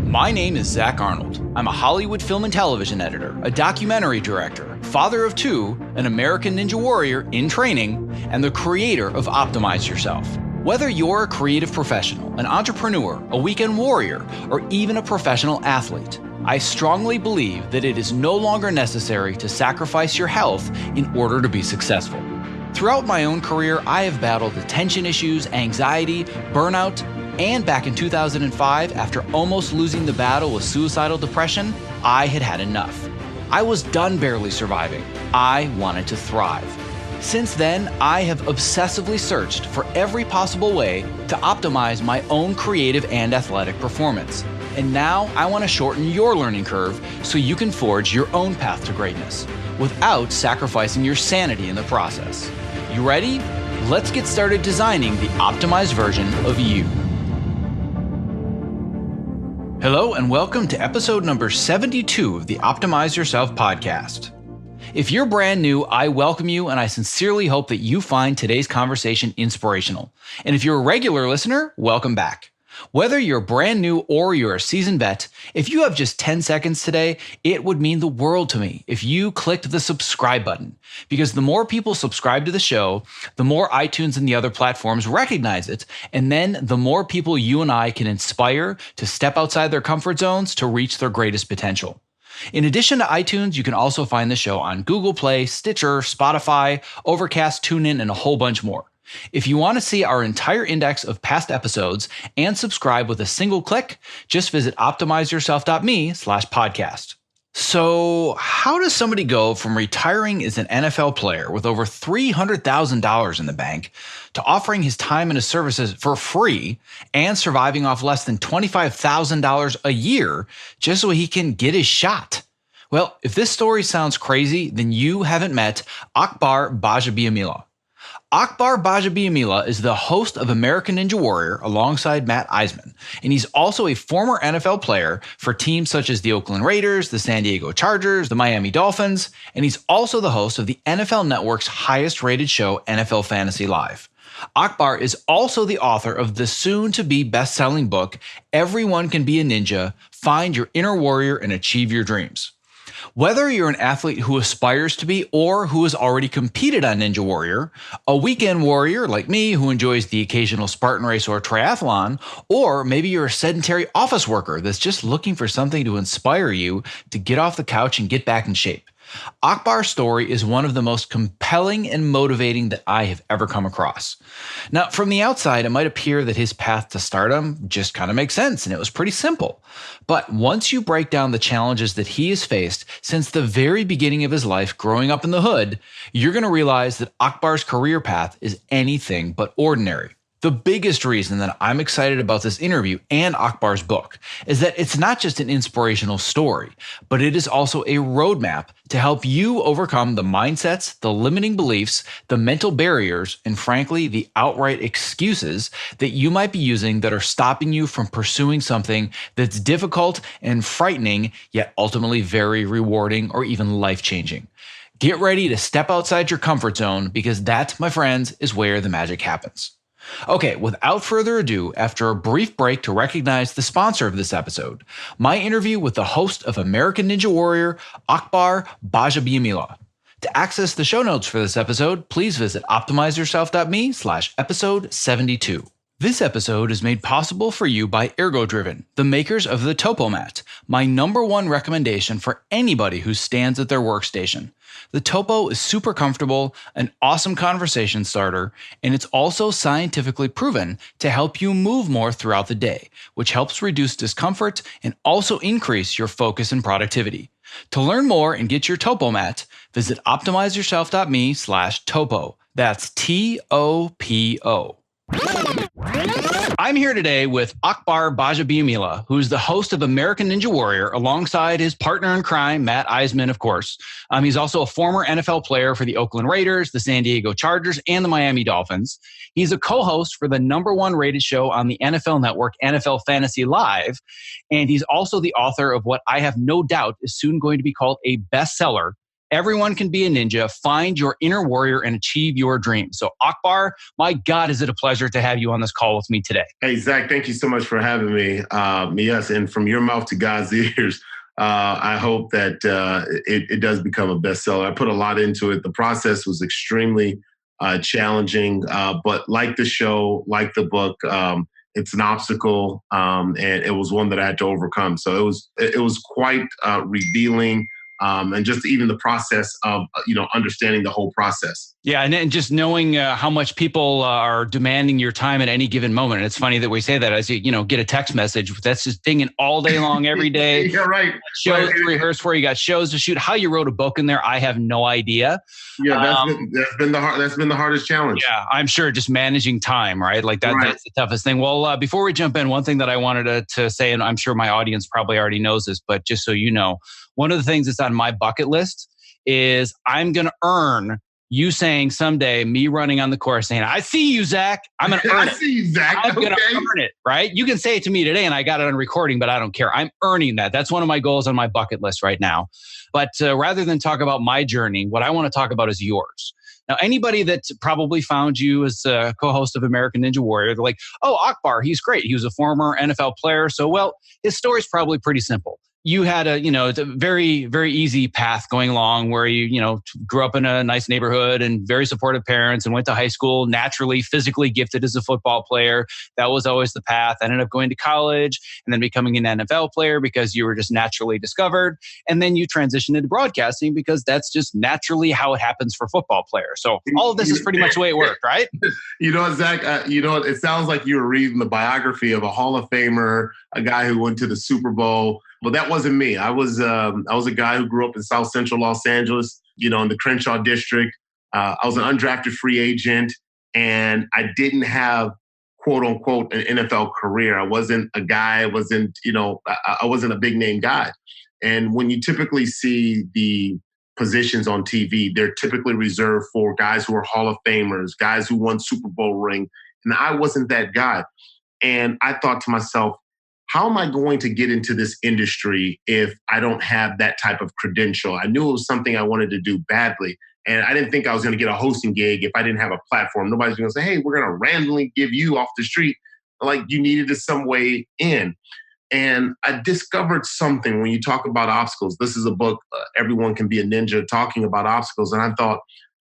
My name is Zach Arnold. I'm a Hollywood film and television editor, a documentary director, father of two, an American Ninja Warrior in training, and the creator of Optimize Yourself. Whether you're a creative professional, an entrepreneur, a weekend warrior, or even a professional athlete, I strongly believe that it is no longer necessary to sacrifice your health in order to be successful. Throughout my own career, I have battled attention issues, anxiety, burnout, and back in 2005, after almost losing the battle with suicidal depression, I had had enough. I was done barely surviving. I wanted to thrive. Since then, I have obsessively searched for every possible way to optimize my own creative and athletic performance. And now I want to shorten your learning curve so you can forge your own path to greatness without sacrificing your sanity in the process. You ready? Let's get started designing the optimized version of you. Hello and welcome to episode number 72 of the Optimize Yourself podcast. If you're brand new, I welcome you and I sincerely hope that you find today's conversation inspirational. And if you're a regular listener, welcome back. Whether you're brand new or you're a seasoned vet, if you have just 10 seconds today, it would mean the world to me if you clicked the subscribe button. Because the more people subscribe to the show, the more iTunes and the other platforms recognize it, and then the more people you and I can inspire to step outside their comfort zones to reach their greatest potential. In addition to iTunes, you can also find the show on Google Play, Stitcher, Spotify, Overcast, TuneIn, and a whole bunch more. If you want to see our entire index of past episodes and subscribe with a single click, just visit optimizeyourself.me/podcast. So how does somebody go from retiring as an NFL player with over $300,000 in the bank to offering his time and his services for free and surviving off less than $25,000 a year just so he can get his shot? Well, if this story sounds crazy, then you haven't met Akbar Gbajabiamila. Akbar Gbajabiamila is the host of American Ninja Warrior alongside Matt Iseman, and he's also a former NFL player for teams such as the Oakland Raiders, the San Diego Chargers, the Miami Dolphins, and he's also the host of the NFL Network's highest-rated show, NFL Fantasy Live. Akbar is also the author of the soon-to-be best-selling book, Everyone Can Be a Ninja, Find Your Inner Warrior and Achieve Your Dreams. Whether you're an athlete who aspires to be or who has already competed on Ninja Warrior, a weekend warrior like me who enjoys the occasional Spartan Race or triathlon, or maybe you're a sedentary office worker that's just looking for something to inspire you to get off the couch and get back in shape, Akbar's story is one of the most compelling and motivating that I have ever come across. Now, from the outside, it might appear that his path to stardom just kind of makes sense, and it was pretty simple. But once you break down the challenges that he has faced since the very beginning of his life growing up in the hood, you're going to realize that Akbar's career path is anything but ordinary. The biggest reason that I'm excited about this interview and Akbar's book is that it's not just an inspirational story, but it is also a roadmap to help you overcome the mindsets, the limiting beliefs, the mental barriers, and frankly, the outright excuses that you might be using that are stopping you from pursuing something that's difficult and frightening, yet ultimately very rewarding or even life-changing. Get ready to step outside your comfort zone because that, my friends, is where the magic happens. Okay, without further ado, after a brief break to recognize the sponsor of this episode, my interview with the host of American Ninja Warrior, Akbar Gbajabiamila. To access the show notes for this episode, please visit optimizeyourself.me/episode 72. This episode is made possible for you by ErgoDriven, the makers of the TopoMat, my number one recommendation for anybody who stands at their workstation. The Topo is super comfortable, an awesome conversation starter, and it's also scientifically proven to help you move more throughout the day, which helps reduce discomfort and also increase your focus and productivity. To learn more and get your TopoMat, visit optimizeyourself.me/topo. That's TOPO. I'm here today with Akbar Gbajabiamila, who's the host of American Ninja Warrior, alongside his partner in crime, Matt Iseman, of course. He's also a former NFL player for the Oakland Raiders, the San Diego Chargers, and the Miami Dolphins. He's a co-host for the number one rated show on the NFL Network, NFL Fantasy Live, and he's also the author of what I have no doubt is soon going to be called a bestseller, Everyone can be a ninja. Find your inner warrior and achieve your dreams. So Akbar, my God, is it a pleasure to have you on this call with me today. Hey, Zach, thank you so much for having me. Yes, and from your mouth to God's ears, I hope that it does become a bestseller. I put a lot into it. The process was extremely challenging, but like the show, like the book, it's an obstacle, and it was one that I had to overcome. So it was quite revealing. And just even the process of, understanding the whole process. Yeah, and just knowing how much people are demanding your time at any given moment. And it's funny that we say that as you get a text message that's just dinging all day long, every day. Yeah, right. Shows to rehearse for, you got shows to shoot. How you wrote a book in there, I have no idea. Yeah, that's been the hardest challenge. Yeah, I'm sure just managing time, right? Like that, right. That's the toughest thing. Well, before we jump in, one thing that I wanted to say, and I'm sure my audience probably already knows this, but just so you know, one of the things that's on my bucket list is I'm going to earn you saying someday, me running on the course saying, I see you, Zach. I'm going to earn it. I see you, Zach. I'm going to earn it, right? You can say it to me today and I got it on recording, but I don't care. I'm earning that. That's one of my goals on my bucket list right now. But rather than talk about my journey, what I want to talk about is yours. Now, anybody that probably found you as a co-host of American Ninja Warrior, they're like, oh, Akbar, he's great. He was a former NFL player. So, well, his story's probably pretty simple. You had a very, very easy path going along where you grew up in a nice neighborhood and very supportive parents and went to high school, naturally, physically gifted as a football player. That was always the path. I ended up going to college and then becoming an NFL player because you were just naturally discovered. And then you transitioned into broadcasting because that's just naturally how it happens for football players. So all of this is pretty much the way it worked, right? Zach, it sounds like you were reading the biography of a Hall of Famer, a guy who went to the Super Bowl. Well, that wasn't me. I was a guy who grew up in South Central Los Angeles, in the Crenshaw district. I was an undrafted free agent, and I didn't have, quote unquote, an NFL career. I wasn't a guy. I wasn't a big name guy. And when you typically see the positions on TV, they're typically reserved for guys who are Hall of Famers, guys who won Super Bowl ring. And I wasn't that guy. And I thought to myself, how am I going to get into this industry if I don't have that type of credential? I knew it was something I wanted to do badly. And I didn't think I was going to get a hosting gig if I didn't have a platform. Nobody's going to say, hey, we're going to randomly give you off the street. Like, you needed some way in. And I discovered something when you talk about obstacles. This is a book, Everyone Can Be a Ninja, talking about obstacles. And I thought,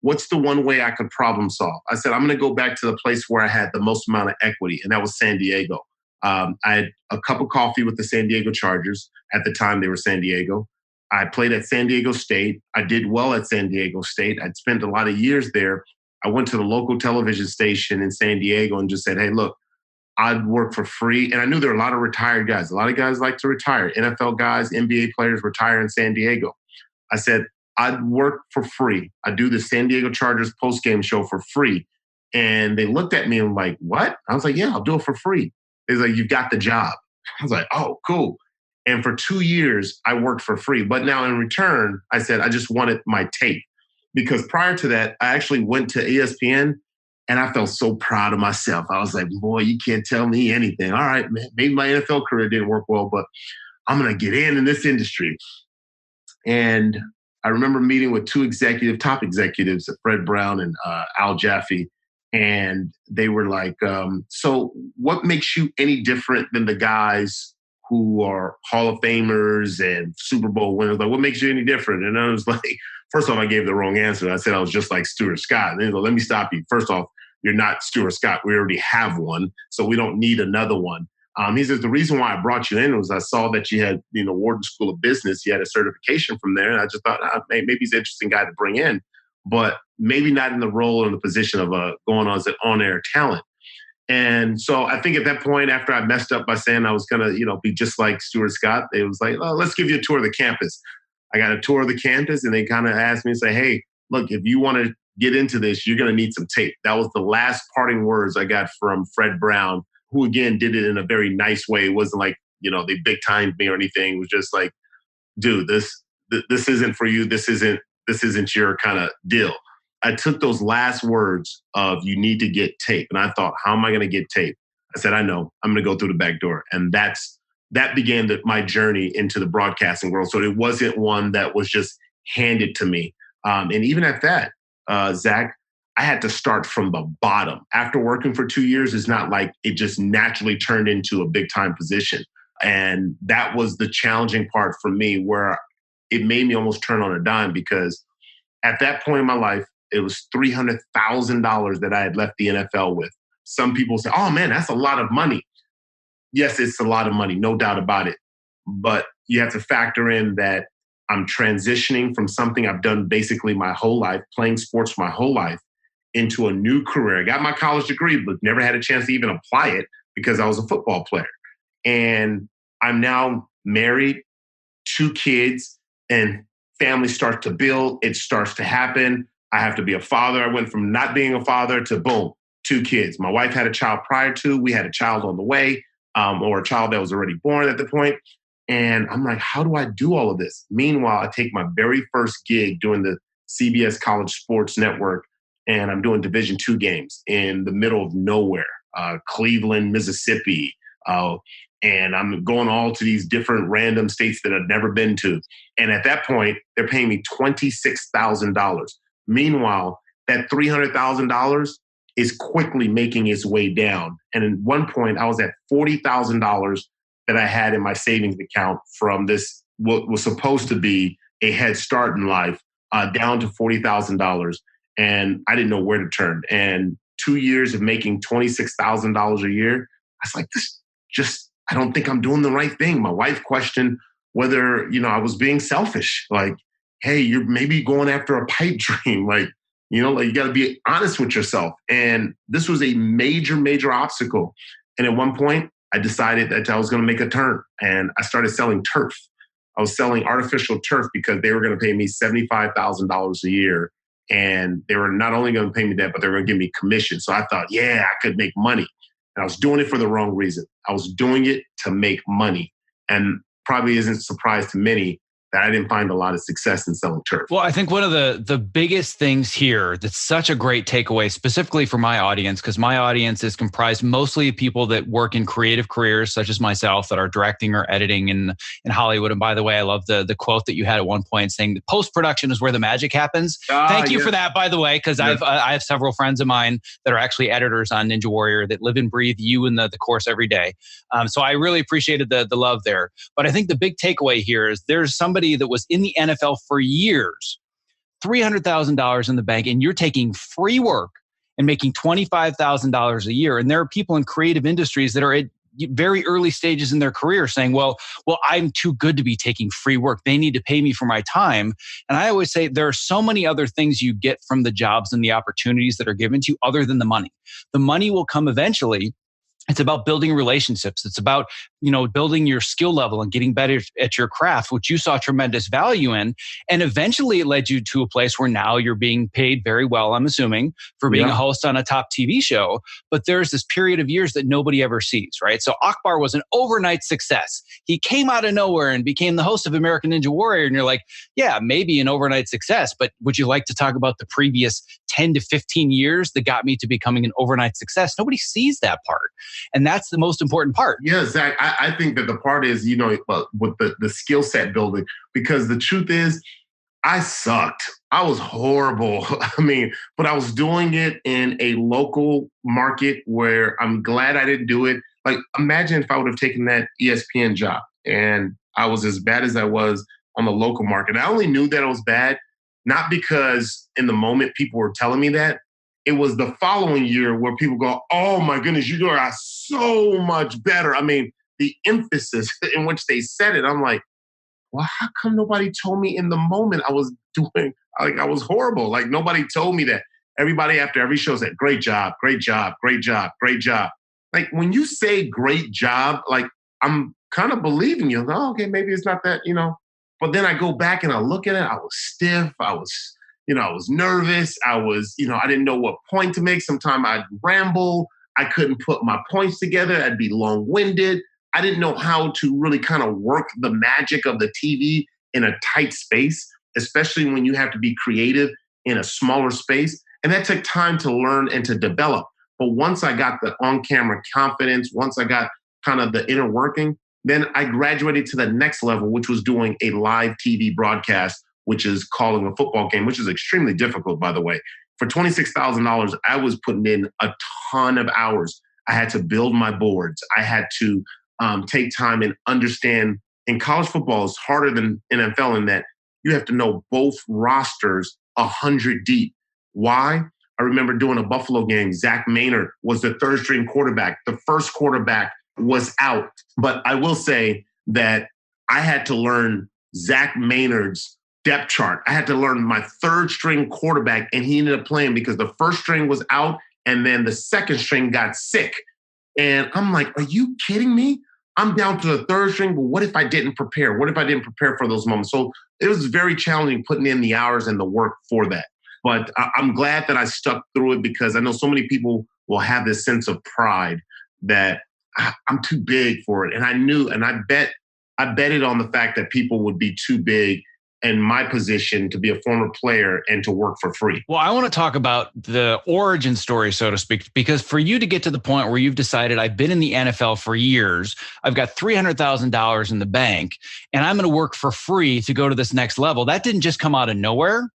what's the one way I could problem solve? I said, I'm going to go back to the place where I had the most amount of equity, and that was San Diego. I had a cup of coffee with the San Diego Chargers. At the time, they were San Diego. I played at San Diego State. I did well at San Diego State. I'd spent a lot of years there. I went to the local television station in San Diego and just said, hey, look, I'd work for free. And I knew there were a lot of retired guys. A lot of guys like to retire. NFL guys, NBA players retire in San Diego. I said, I'd work for free. I'd do the San Diego Chargers postgame show for free. And they looked at me and were like, what? I was like, yeah, I'll do it for free. He's like, you've got the job. I was like, oh, cool. And for 2 years, I worked for free. But now in return, I said, I just wanted my tape. Because prior to that, I actually went to ESPN and I felt so proud of myself. I was like, boy, you can't tell me anything. All right, man, maybe my NFL career didn't work well, but I'm going to get in this industry. And I remember meeting with top executives, Fred Brown and Al Jaffe. And they were like, so what makes you any different than the guys who are Hall of Famers and Super Bowl winners? Like, what makes you any different? And I was like, first off, I gave the wrong answer. I said I was just like Stuart Scott. And they go, let me stop you. First off, you're not Stuart Scott. We already have one, so we don't need another one. He says, the reason why I brought you in was I saw that you had, Wharton School of Business. You had a certification from there. And I just thought, maybe he's an interesting guy to bring in, but maybe not in the role or in the position of going on as an on-air talent. And so I think at that point, after I messed up by saying I was going to, be just like Stuart Scott, it was like, oh, let's give you a tour of the campus. I got a tour of the campus and they kind of asked me and say, hey, look, if you want to get into this, you're going to need some tape. That was the last parting words I got from Fred Brown, who again did it in a very nice way. It wasn't like, they big timed me or anything. It was just like, dude, this isn't for you. This isn't your kind of deal. I took those last words of you need to get tape. And I thought, how am I going to get tape? I said, I know, I'm going to go through the back door. And that began my journey into the broadcasting world. So it wasn't one that was just handed to me. And even at that, Zach, I had to start from the bottom. After working for 2 years, it's not like it just naturally turned into a big time position. And that was the challenging part for me, where it made me almost turn on a dime, because at that point in my life, it was $300,000 that I had left the NFL with. Some people say, oh man, that's a lot of money. Yes, it's a lot of money, no doubt about it. But you have to factor in that I'm transitioning from something I've done basically my whole life, playing sports my whole life, into a new career. I got my college degree, but never had a chance to even apply it because I was a football player. And I'm now married, 2 kids, and family starts to build. It starts to happen. I have to be a father. I went from not being a father to boom, 2 kids. My wife had a child prior to. We had a child on the way, or a child that was already born at the point. And I'm like, how do I do all of this? Meanwhile, I take my very first gig doing the CBS College Sports Network, and I'm doing Division II games in the middle of nowhere, Cleveland, Mississippi. And I'm going all to these different random states that I've never been to. And at that point, they're paying me $26,000. Meanwhile, that $300,000 is quickly making its way down. And at one point, I was at $40,000 that I had in my savings account from this, what was supposed to be a head start in life, down to $40,000. And I didn't know where to turn. And 2 years of making $26,000 a year, I was like, I don't think I'm doing the right thing. My wife questioned whether, I was being selfish. Like, hey, you're maybe going after a pipe dream. Like, you got to be honest with yourself. And this was a major, major obstacle. And at one point, I decided that I was going to make a turn, and I started selling turf. I was selling artificial turf because they were going to pay me $75,000 a year. And they were not only going to pay me that, but they were going to give me commission. So I thought, yeah, I could make money. And I was doing it for the wrong reason. I was doing it to make money. And probably isn't a surprise to many that I didn't find a lot of success in selling turf. Well, I think one of the biggest things here that's such a great takeaway, specifically for my audience, because my audience is comprised mostly of people that work in creative careers, such as myself, that are directing or editing in Hollywood. And by the way, I love the quote that you had at one point saying that post-production is where the magic happens. Thank you for that, by the way, because I have several friends of mine that are actually editors on Ninja Warrior that live and breathe you and the course every day. So I really appreciated the love there. But I think the big takeaway here is there's somebody that was in the NFL for years, $300,000 in the bank, and you're taking free work and making $25,000 a year. And there are people in creative industries that are at very early stages in their career saying, well, I'm too good to be taking free work. They need to pay me for my time. And I always say there are so many other things you get from the jobs and the opportunities that are given to you other than the money. The money will come eventually. It's about building relationships. It's about, building your skill level and getting better at your craft, which you saw tremendous value in. And eventually it led you to a place where now you're being paid very well, I'm assuming, for being a host on a top TV show. But there's this period of years that nobody ever sees, right? So Akbar was an overnight success. He came out of nowhere and became the host of American Ninja Warrior. And you're like, yeah, maybe an overnight success, but would you like to talk about the previous 10 to 15 years that got me to becoming an overnight success? Nobody sees that part. And that's the most important part. Yeah, Zach, I think that the part is, with the skill set building, because the truth is, I sucked. I was horrible. But I was doing it in a local market where I'm glad I didn't do it. Like, imagine if I would have taken that ESPN job and I was as bad as I was on the local market. I only knew that I was bad, not because in the moment people were telling me that. It was the following year where people go, oh my goodness, you are so much better. The emphasis in which they said it, I'm like, well, how come nobody told me in the moment I was doing, like I was horrible? Like nobody told me that. Everybody after every show said, great job, great job, great job, great job. Like when you say great job, like I'm kind of believing you. Oh, okay, maybe it's not that, But then I go back and I look at it, I was stiff, I was nervous. I didn't know what point to make. Sometimes I'd ramble. I couldn't put my points together. I'd be long-winded. I didn't know how to really kind of work the magic of the TV in a tight space, especially when you have to be creative in a smaller space. And that took time to learn and to develop. But once I got the on-camera confidence, once I got kind of the inner working, then I graduated to the next level, which was doing a live TV broadcast which is calling a football game, which is extremely difficult, by the way. For $26,000, I was putting in a ton of hours. I had to build my boards. I had to take time and understand. And college football is harder than NFL in that you have to know both rosters 100 deep. Why? I remember doing a Buffalo game. Zach Maynard was the third string quarterback. The first quarterback was out. But I will say that I had to learn Zach Maynard's depth chart. I had to learn my third string quarterback, and he ended up playing because the first string was out and then the second string got sick. And I'm like, are you kidding me? I'm down to the third string, but what if I didn't prepare? What if I didn't prepare for those moments? So it was very challenging putting in the hours and the work for that. But I'm glad that I stuck through it because I know so many people will have this sense of pride that I'm too big for it. And I knew, and I betted on the fact that people would be too big in my position to be a former player and to work for free. Well, I want to talk about the origin story, so to speak, because for you to get to the point where you've decided I've been in the NFL for years, I've got $300,000 in the bank, and I'm going to work for free to go to this next level. That didn't just come out of nowhere.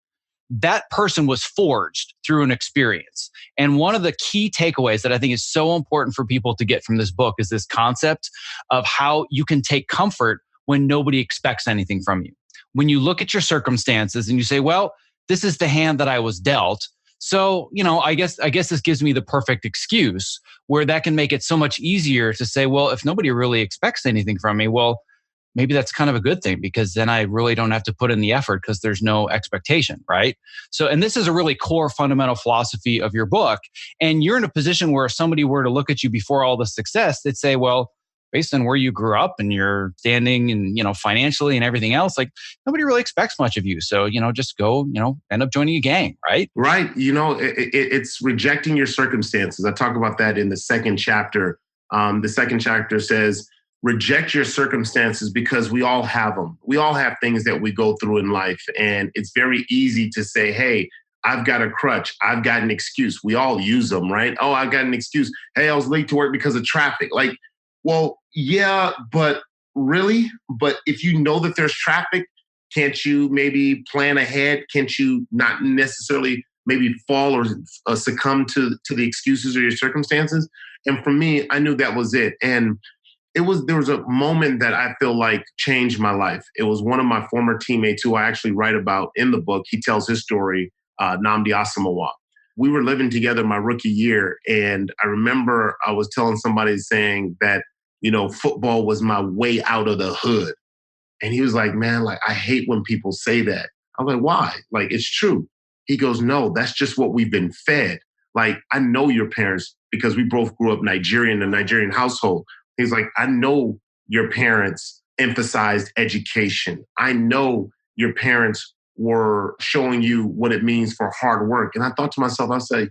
That person was forged through an experience. And one of the key takeaways that I think is so important for people to get from this book is this concept of how you can take comfort when nobody expects anything from you. When you look at your circumstances and you say, well, this is the hand that I was dealt. So, I guess this gives me the perfect excuse where that can make it so much easier to say, well, if nobody really expects anything from me, well, maybe that's kind of a good thing because then I really don't have to put in the effort because there's no expectation, right? So, and this is a really core fundamental philosophy of your book. And you're in a position where if somebody were to look at you before all the success, they'd say, well, based on where you grew up and your standing and, financially and everything else, like nobody really expects much of you. So, just go, end up joining a gang, right? Right. It's rejecting your circumstances. I talk about that in the second chapter. The second chapter says, reject your circumstances because we all have them. We all have things that we go through in life. And it's very easy to say, hey, I've got a crutch. I've got an excuse. We all use them, right? Oh, I've got an excuse. Hey, I was late to work because of traffic. Like, well, yeah, but really? But if you know that there's traffic, can't you maybe plan ahead? Can't you not necessarily maybe fall or succumb to the excuses or your circumstances? And for me, I knew that was it. And there was a moment that I feel like changed my life. It was one of my former teammates who I actually write about in the book. He tells his story, Nnamdi Asomugha. We were living together my rookie year. And I remember I was telling somebody saying that, football was my way out of the hood. And he was like, man, like, I hate when people say that. I was like, why? Like, it's true. He goes, no, that's just what we've been fed. Like, I know your parents because we both grew up Nigerian in a Nigerian household. He's like, I know your parents emphasized education. I know your parents were showing you what it means for hard work. And I thought to myself, I say, you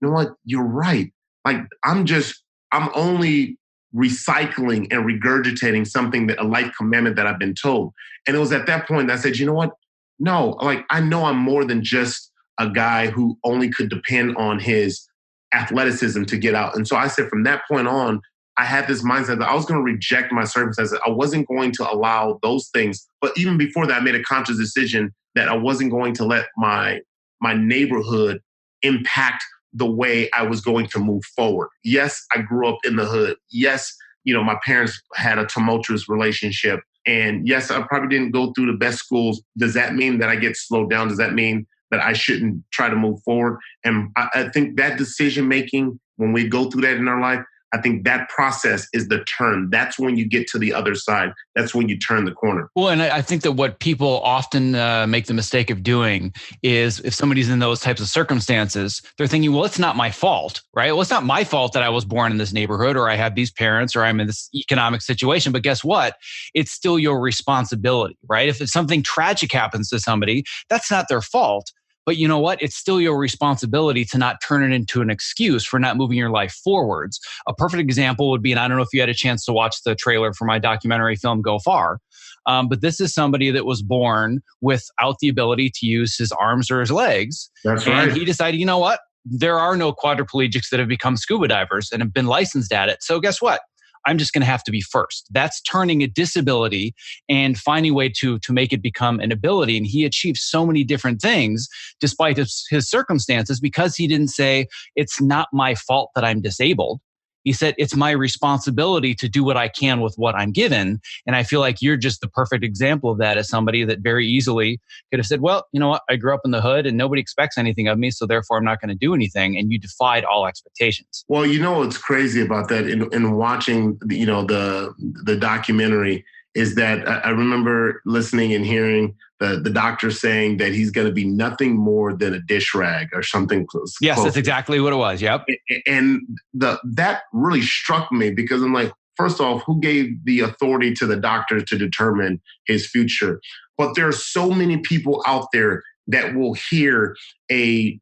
know what? You're right. Like, I'm only recycling and regurgitating something that a life commandment that I've been told. And it was at that point that I said, you know what? No, like, I know I'm more than just a guy who only could depend on his athleticism to get out. And so I said, from that point on, I had this mindset that I was going to reject my circumstances. I wasn't going to allow those things. But even before that, I made a conscious decision that I wasn't going to let my neighborhood impact the way I was going to move forward. Yes, I grew up in the hood. Yes, my parents had a tumultuous relationship. And yes, I probably didn't go through the best schools. Does that mean that I get slowed down? Does that mean that I shouldn't try to move forward? And I think that decision-making, when we go through that in our life, I think that process is the turn. That's when you get to the other side. That's when you turn the corner. Well, and I think that what people often make the mistake of doing is if somebody's in those types of circumstances, they're thinking, well, it's not my fault, right? Well, it's not my fault that I was born in this neighborhood or I have these parents or I'm in this economic situation. But guess what? It's still your responsibility, right? If something tragic happens to somebody, that's not their fault. But you know what? It's still your responsibility to not turn it into an excuse for not moving your life forwards. A perfect example would be, and I don't know if you had a chance to watch the trailer for my documentary film, Go Far, but this is somebody that was born without the ability to use his arms or his legs. That's right. And he decided, you know what? There are no quadriplegics that have become scuba divers and have been licensed at it. So guess what? I'm just going to have to be first. That's turning a disability and finding a way to make it become an ability. And he achieved so many different things despite his circumstances, because he didn't say, it's not my fault that I'm disabled. He said, it's my responsibility to do what I can with what I'm given. And I feel like you're just the perfect example of that, as somebody that very easily could have said, well, you know what? I grew up in the hood and nobody expects anything of me, so therefore I'm not going to do anything. And you defied all expectations. Well, you know what's crazy about that in watching the documentary is that I remember listening and hearing the doctor saying that he's going to be nothing more than a dish rag or something close. Yes, that's exactly what it was. Yep. And that really struck me, because I'm like, first off, who gave the authority to the doctor to determine his future? But there are so many people out there that will hear a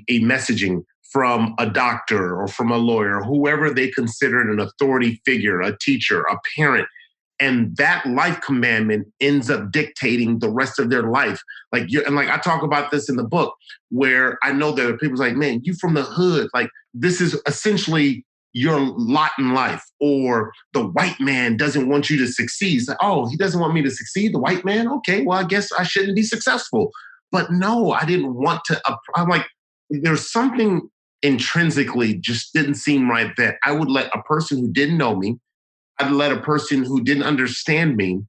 messaging from a doctor or from a lawyer, whoever they consider an authority figure, a teacher, a parent. And that life commandment ends up dictating the rest of their life. Like I talk about this in the book, where I know there are people like, man, you from the hood, like this is essentially your lot in life. Or the white man doesn't want you to succeed. It's like, oh, he doesn't want me to succeed, the white man? Okay, well, I guess I shouldn't be successful. But no, I didn't want to. I'm like, there's something intrinsically just didn't seem right that I would let a person who didn't know me, I'd let a person who didn't understand me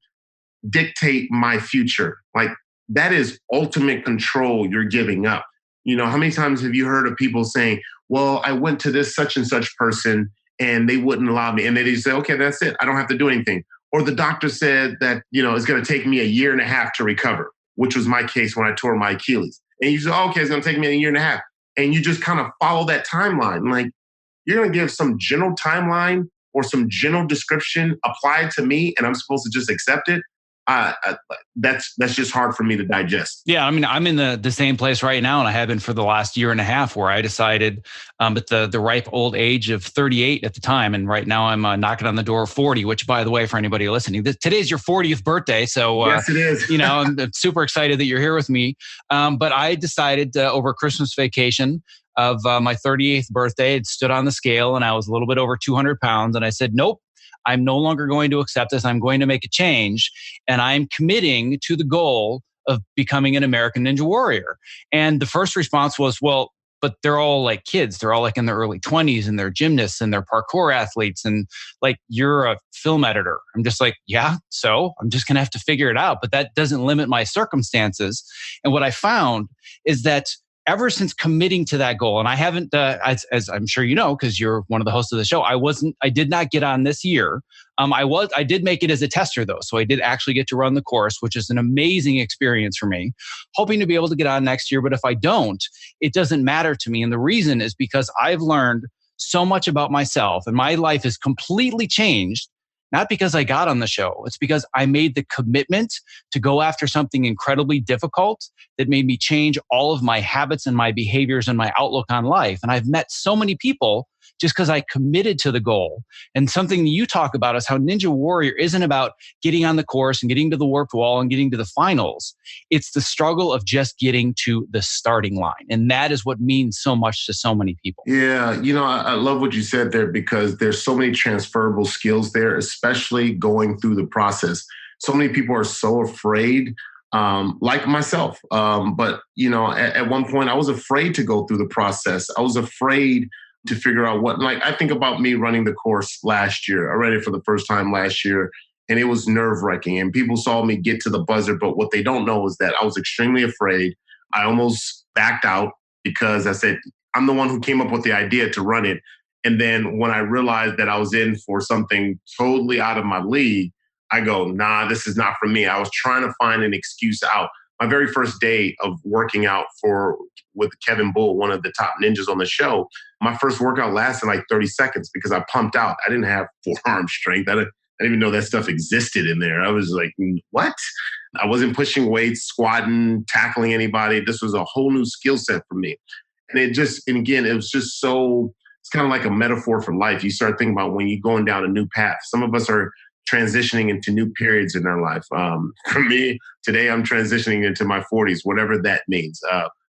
dictate my future. Like, that is ultimate control you're giving up. You know, how many times have you heard of people saying, well, I went to this such and such person and they wouldn't allow me. And then they say, okay, that's it. I don't have to do anything. Or the doctor said that, you know, it's going to take me 1.5 years to recover, which was my case when I tore my Achilles. And you say, oh, okay, it's going to take me 1.5 years. And you just kind of follow that timeline. Like, you're going to give some general timeline or some general description applied to me, and I'm supposed to just accept it. That's just hard for me to digest. Yeah, I mean, I'm in the same place right now, and I have been for the last 1.5 years, where I decided at the ripe old age of 38 at the time, and right now I'm knocking on the door of 40. Which, by the way, for anybody listening, today's your 40th birthday, so yes, it is. You know, I'm super excited that you're here with me. But I decided over Christmas vacation of my 38th birthday, it stood on the scale, and I was a little bit over 200 pounds, and I said, nope. I'm no longer going to accept this. I'm going to make a change. And I'm committing to the goal of becoming an American Ninja Warrior. And the first response was, well, but they're all like kids. They're all like in their early 20s, and they're gymnasts and they're parkour athletes. And like, you're a film editor. I'm just like, yeah, so I'm just going to have to figure it out. But that doesn't limit my circumstances. And what I found is that ever since committing to that goal, and I haven't, as I'm sure you know, because you're one of the hosts of the show, I did not get on this year. I did make it as a tester though. So I did actually get to run the course, which is an amazing experience for me, hoping to be able to get on next year. But if I don't, it doesn't matter to me. And the reason is because I've learned so much about myself, and my life has completely changed. Not because I got on the show. It's because I made the commitment to go after something incredibly difficult that made me change all of my habits and my behaviors and my outlook on life. And I've met so many people just because I committed to the goal. And something you talk about is how Ninja Warrior isn't about getting on the course and getting to the warped wall and getting to the finals. It's the struggle of just getting to the starting line. And that is what means so much to so many people. Yeah, you know, I love what you said there, because there's so many transferable skills there, especially going through the process. So many people are so afraid, like myself. But, you know, at one point I was afraid to go through the process. I was afraid to figure out what, like, I think about me running the course last year. I ran it for the first time last year, and it was nerve-wracking. And people saw me get to the buzzer, but what they don't know is that I was extremely afraid. I almost backed out because I said, I'm the one who came up with the idea to run it. And then when I realized that I was in for something totally out of my league, I go, nah, this is not for me. I was trying to find an excuse out. My very first day of working out with Kevin Bull, one of the top ninjas on the show, my first workout lasted like 30 seconds because I pumped out. I didn't have forearm strength. I didn't even know that stuff existed in there. I was like, what? I wasn't pushing weights, squatting, tackling anybody. This was a whole new skill set for me. And again, it was just so, it's kind of like a metaphor for life. You start thinking about when you're going down a new path. Some of us are transitioning into new periods in our life. For me, today I'm transitioning into my 40s, whatever that means.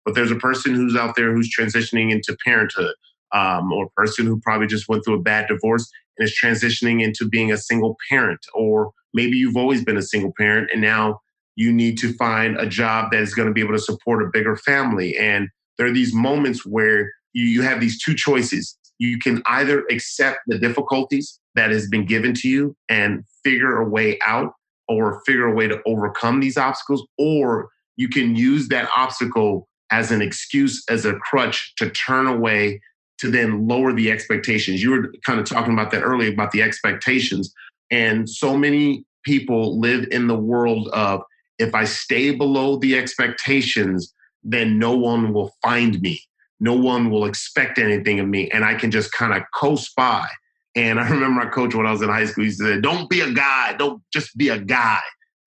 But there's a person who's out there who's transitioning into parenthood, or a person who probably just went through a bad divorce. and is transitioning into being a single parent, or maybe you've always been a single parent and now you need to find a job that is going to be able to support a bigger family. And there are these moments where you have these two choices. You can either accept the difficulties that has been given to you and figure a way out or figure a way to overcome these obstacles, or you can use that obstacle as an excuse, as a crutch to turn away, to then lower the expectations. You were kind of talking about that earlier, about the expectations. And so many people live in the world of, if I stay below the expectations, then no one will find me. No one will expect anything of me. And I can just kind of coast by. And I remember my coach when I was in high school, he said, don't be a guy. Don't just be a guy.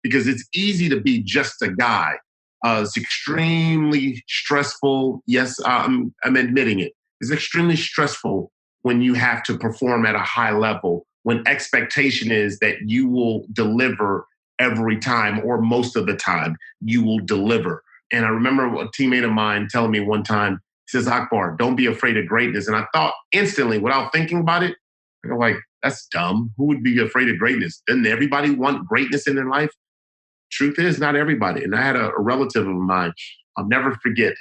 Because it's easy to be just a guy. It's extremely stressful. Yes, I'm admitting it. It's extremely stressful when you have to perform at a high level, when expectation is that you will deliver every time, or most of the time you will deliver. And I remember a teammate of mine telling me one time, he says, Akbar, don't be afraid of greatness. And I thought instantly, without thinking about it, I'm like, that's dumb. Who would be afraid of greatness? Doesn't everybody want greatness in their life? Truth is, not everybody. And I had a relative of mine, I'll never forget,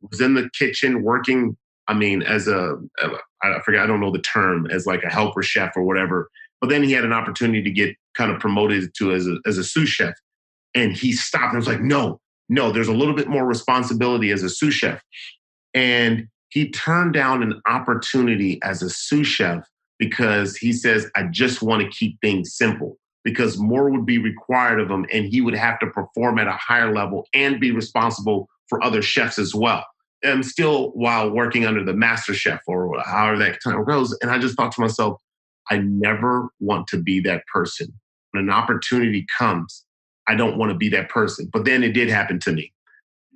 was in the kitchen working, as I forget, I don't know the term, as like a helper chef or whatever. But then he had an opportunity to get kind of promoted to as a sous chef. And he stopped and was like, no, there's a little bit more responsibility as a sous chef. And he turned down an opportunity as a sous chef because he says, I just want to keep things simple, because more would be required of him and he would have to perform at a higher level and be responsible for other chefs as well. And still while working under the master chef or however that time goes. And I just thought to myself, I never want to be that person. When an opportunity comes, I don't want to be that person. But then it did happen to me.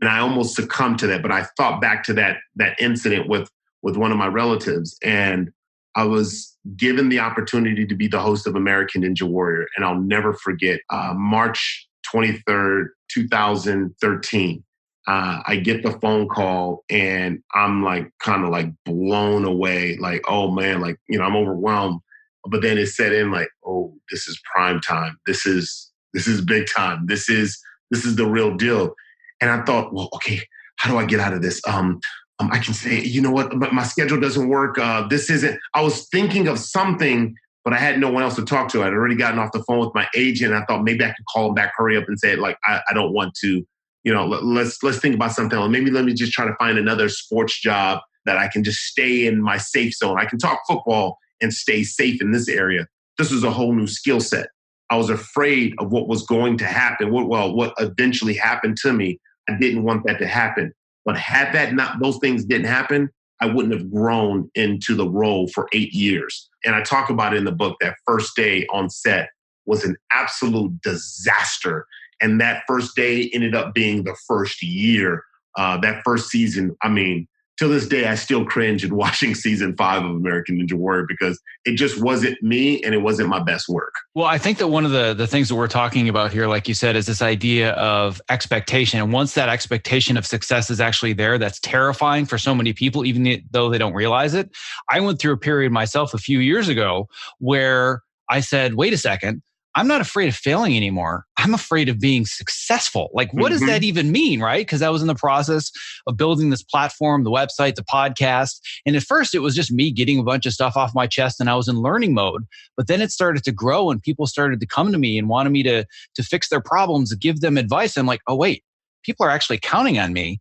And I almost succumbed to that. But I thought back to that incident with one of my relatives. And I was given the opportunity to be the host of American Ninja Warrior. And I'll never forget, March 23rd, 2013. I get the phone call and I'm like, kind of like blown away. Like, oh man, like, I'm overwhelmed. But then it set in like, oh, this is prime time. This is big time. This is the real deal. And I thought, well, okay, how do I get out of this? I can say, you know what, my schedule doesn't work. This isn't, I was thinking of something, but I had no one else to talk to. I'd already gotten off the phone with my agent. I thought maybe I could call him back, hurry up and say, like, I don't want to, let's think about something else. Maybe let me just try to find another sports job that I can just stay in my safe zone. I can talk football and stay safe in this area. This was a whole new skill set. I was afraid of what was going to happen. What eventually happened to me. I didn't want that to happen. But had those things didn't happen, I wouldn't have grown into the role for 8 years. And I talk about it in the book. That first day on set was an absolute disaster. And that first day ended up being the first year. That first season, to this day, I still cringe at watching season 5 of American Ninja Warrior because it just wasn't me and it wasn't my best work. Well, I think that one of the things that we're talking about here, like you said, is this idea of expectation. And once that expectation of success is actually there, that's terrifying for so many people, even though they don't realize it. I went through a period myself a few years ago where I said, wait a second, I'm not afraid of failing anymore. I'm afraid of being successful. Like, what does that even mean, right? Because I was in the process of building this platform, the website, the podcast. And at first, it was just me getting a bunch of stuff off my chest and I was in learning mode. But then it started to grow and people started to come to me and wanted me to fix their problems, to give them advice. I'm like, oh, wait, people are actually counting on me.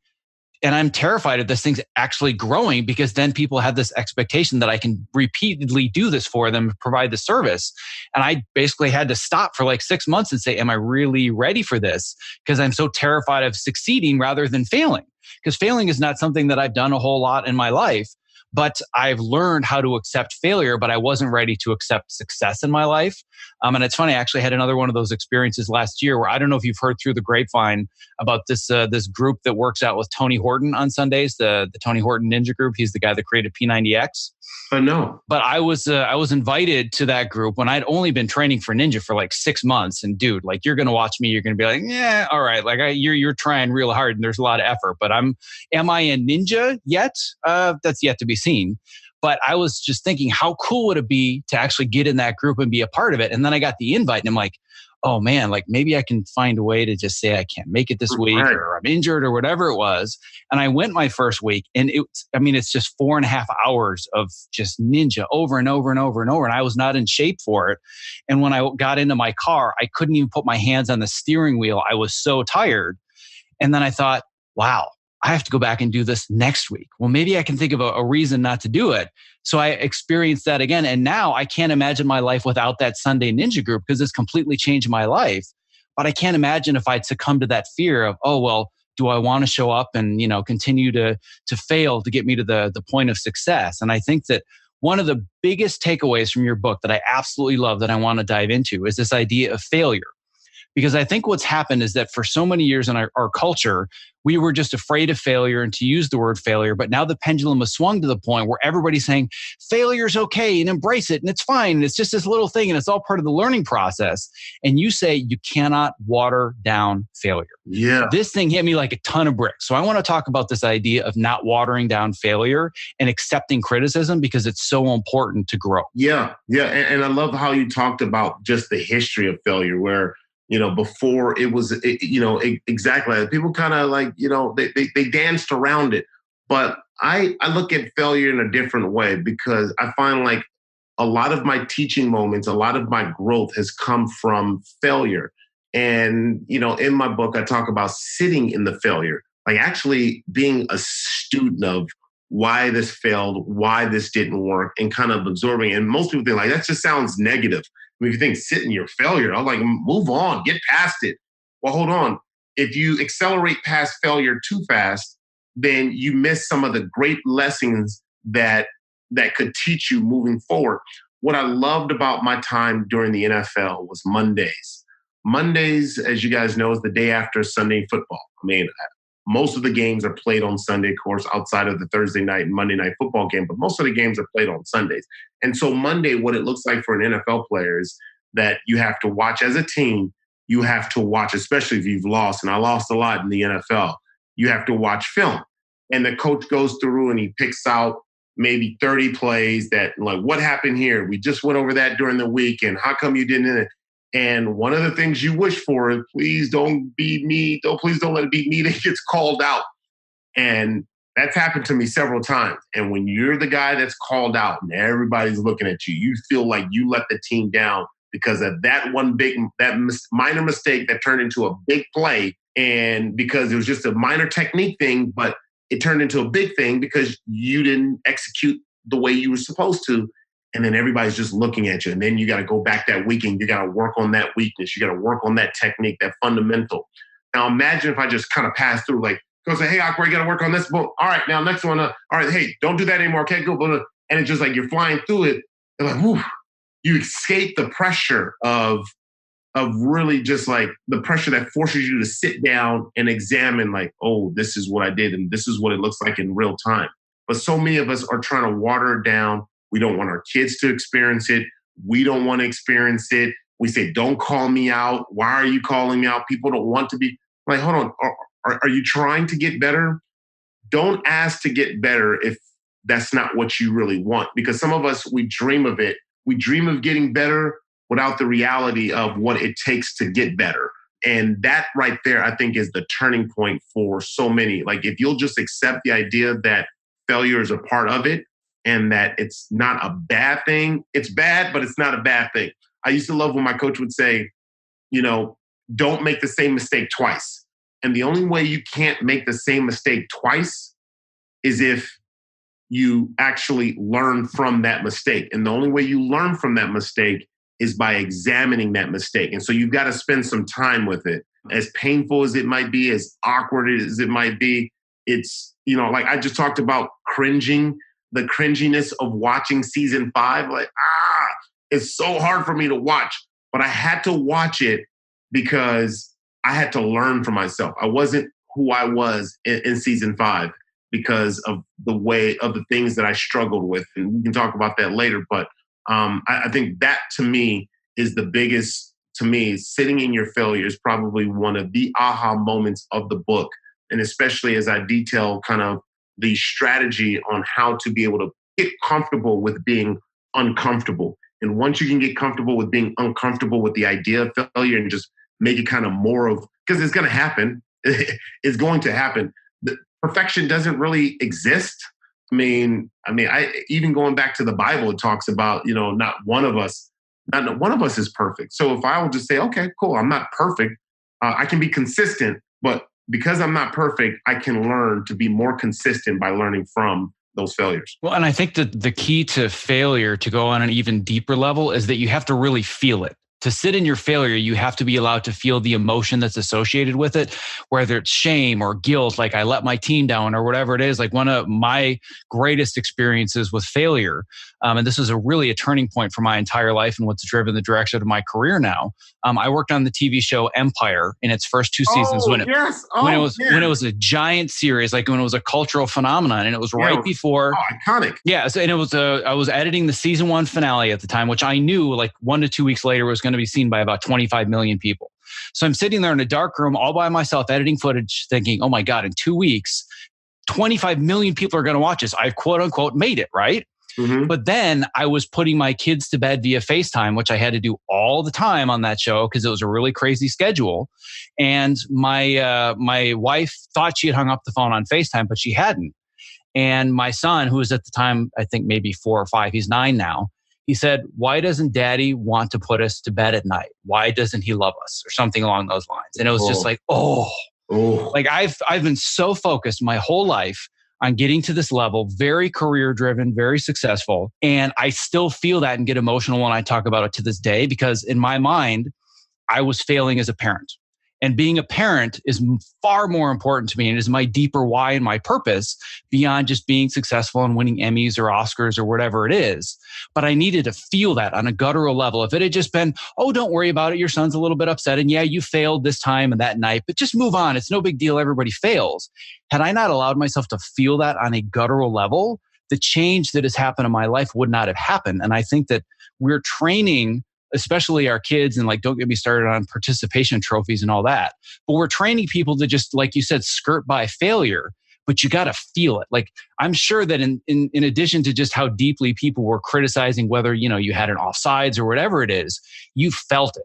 And I'm terrified of this thing's actually growing because then people have this expectation that I can repeatedly do this for them, provide the service. And I basically had to stop for like 6 months and say, am I really ready for this? Because I'm so terrified of succeeding rather than failing. Because failing is not something that I've done a whole lot in my life. But I've learned how to accept failure, but I wasn't ready to accept success in my life. And it's funny, I actually had another one of those experiences last year where I don't know if you've heard through the grapevine about this group that works out with Tony Horton on Sundays, the Tony Horton Ninja Group. He's the guy that created P90X. No. But I was invited to that group when I'd only been training for Ninja for like 6 months. And dude, like you're going to watch me, you're going to be like, yeah, all right. Like you're trying real hard and there's a lot of effort, but am I a ninja yet? That's yet to be seen. But I was just thinking, how cool would it be to actually get in that group and be a part of it? And then I got the invite and I'm like, oh man, like maybe I can find a way to just say I can't make it this week or I'm injured or whatever it was. And I went my first week and it's just 4.5 hours of just ninja over and over and over and over. And I was not in shape for it. And when I got into my car, I couldn't even put my hands on the steering wheel. I was so tired. And then I thought, wow, I have to go back and do this next week. Well, maybe I can think of a reason not to do it. So I experienced that again. And now I can't imagine my life without that Sunday Ninja group because it's completely changed my life. But I can't imagine if I'd succumb to that fear of, oh, well, do I want to show up and, continue to fail to get me to the point of success? And I think that one of the biggest takeaways from your book that I absolutely love that I want to dive into is this idea of failure. Because I think what's happened is that for so many years in our culture, we were just afraid of failure and to use the word failure. But now the pendulum has swung to the point where everybody's saying failure's okay and embrace it and it's fine. And it's just this little thing and it's all part of the learning process. And you say you cannot water down failure. Yeah. This thing hit me like a ton of bricks. So I want to talk about this idea of not watering down failure and accepting criticism because it's so important to grow. Yeah. Yeah. And I love how you talked about just the history of failure where before it was, exactly. People kind of like, they danced around it. But I look at failure in a different way because I find like a lot of my teaching moments, a lot of my growth has come from failure. And, in my book, I talk about sitting in the failure, like actually being a student of why this failed, why this didn't work, and kind of absorbing. And most people think like, that just sounds negative. I mean, if you think sit in your failure, I'm like, move on, get past it. Well, hold on. If you accelerate past failure too fast, then you miss some of the great lessons that could teach you moving forward. What I loved about my time during the NFL was Mondays. Mondays, as you guys know, is the day after Sunday football. I mean, most of the games are played on Sunday, of course, outside of the Thursday night and Monday night football game, but most of the games are played on Sundays. And so Monday, what it looks like for an NFL player is that you have to watch as a team. You have to watch, especially if you've lost, and I lost a lot in the NFL, you have to watch film. And the coach goes through and he picks out maybe 30 plays that like, what happened here? We just went over that during the week. And how come you didn't? And one of the things you wish for is please don't be me. Please don't let it be me that gets called out. And that's happened to me several times. And when you're the guy that's called out and everybody's looking at you, you feel like you let the team down because of that minor mistake that turned into a big play. And because it was just a minor technique thing, but it turned into a big thing because you didn't execute the way you were supposed to. And then everybody's just looking at you. And then you got to go back that weekend. You got to work on that weakness. You got to work on that technique, that fundamental. Now imagine if I just kind of pass through, like, go say, hey, Akbar, you got to work on this book. All right, now next one. All right, hey, don't do that anymore. Okay, go. And it's just like you're flying through it. And like, whew, you escape the pressure of really just like the pressure that forces you to sit down and examine like, oh, this is what I did. And this is what it looks like in real time. But so many of us are trying to water it down. We don't want our kids to experience it. We don't want to experience it. We say, don't call me out. Why are you calling me out? People don't want to be like, hold on. Are you trying to get better? Don't ask to get better if that's not what you really want. Because some of us, we dream of it. We dream of getting better without the reality of what it takes to get better. And that right there, I think, is the turning point for so many. Like if you'll just accept the idea that failure is a part of it, and that it's not a bad thing. It's bad, but it's not a bad thing. I used to love when my coach would say, don't make the same mistake twice. And the only way you can't make the same mistake twice is if you actually learn from that mistake. And the only way you learn from that mistake is by examining that mistake. And so you've got to spend some time with it. As painful as it might be, as awkward as it might be, it's, like I just talked about cringing. The cringiness of watching season 5, like, it's so hard for me to watch. But I had to watch it because I had to learn from myself. I wasn't who I was in season 5 because of the things that I struggled with. And we can talk about that later. But I think that to me is the biggest, sitting in your failure is probably one of the aha moments of the book. And especially as I detail kind of the strategy on how to be able to get comfortable with being uncomfortable. And once you can get comfortable with being uncomfortable with the idea of failure and just make it kind of more of, because it's going to happen. It's going to happen. Perfection doesn't really exist. I even going back to the Bible, it talks about, not one of us is perfect. So if I will just say, okay, cool, I'm not perfect. I can be consistent, but because I'm not perfect, I can learn to be more consistent by learning from those failures. Well, and I think that the key to failure, to go on an even deeper level, is that you have to really feel it. To sit in your failure, you have to be allowed to feel the emotion that's associated with it, whether it's shame or guilt, like I let my team down or whatever it is. Like one of my greatest experiences with failure, and this is really a turning point for my entire life and what's driven the direction of my career now. I worked on the TV show Empire in its first 2 seasons when it was a giant series, like when it was a cultural phenomenon, and it was right before. Oh, iconic. Yeah, so, and it was I was editing the season 1 finale at the time, which I knew like 1 to 2 weeks later was going to be seen by about 25 million people. So I'm sitting there in a dark room all by myself editing footage thinking, oh my God, in 2 weeks, 25 million people are going to watch this. I've quote unquote made it, right? Mm-hmm. But then I was putting my kids to bed via FaceTime, which I had to do all the time on that show because it was a really crazy schedule. And my wife thought she had hung up the phone on FaceTime, but she hadn't. And my son, who was at the time, I think maybe 4 or 5, he's 9 now. He said, why doesn't daddy want to put us to bed at night? Why doesn't he love us? Or something along those lines. And it was just like, like I've been so focused my whole life on getting to this level, very career driven, very successful. And I still feel that and get emotional when I talk about it to this day, because in my mind, I was failing as a parent. And being a parent is far more important to me, and is my deeper why and my purpose beyond just being successful and winning Emmys or Oscars or whatever it is. But I needed to feel that on a guttural level. If it had just been, oh, don't worry about it, your son's a little bit upset, and yeah, you failed this time and that night, but just move on. It's no big deal. Everybody fails. Had I not allowed myself to feel that on a guttural level, the change that has happened in my life would not have happened. And I think that we're training, especially our kids, and like, don't get me started on participation trophies and all that, but we're training people to just, like you said, skirt by failure, but you got to feel it. Like, I'm sure that in addition to just how deeply people were criticizing whether, you had an offsides or whatever it is, you felt it.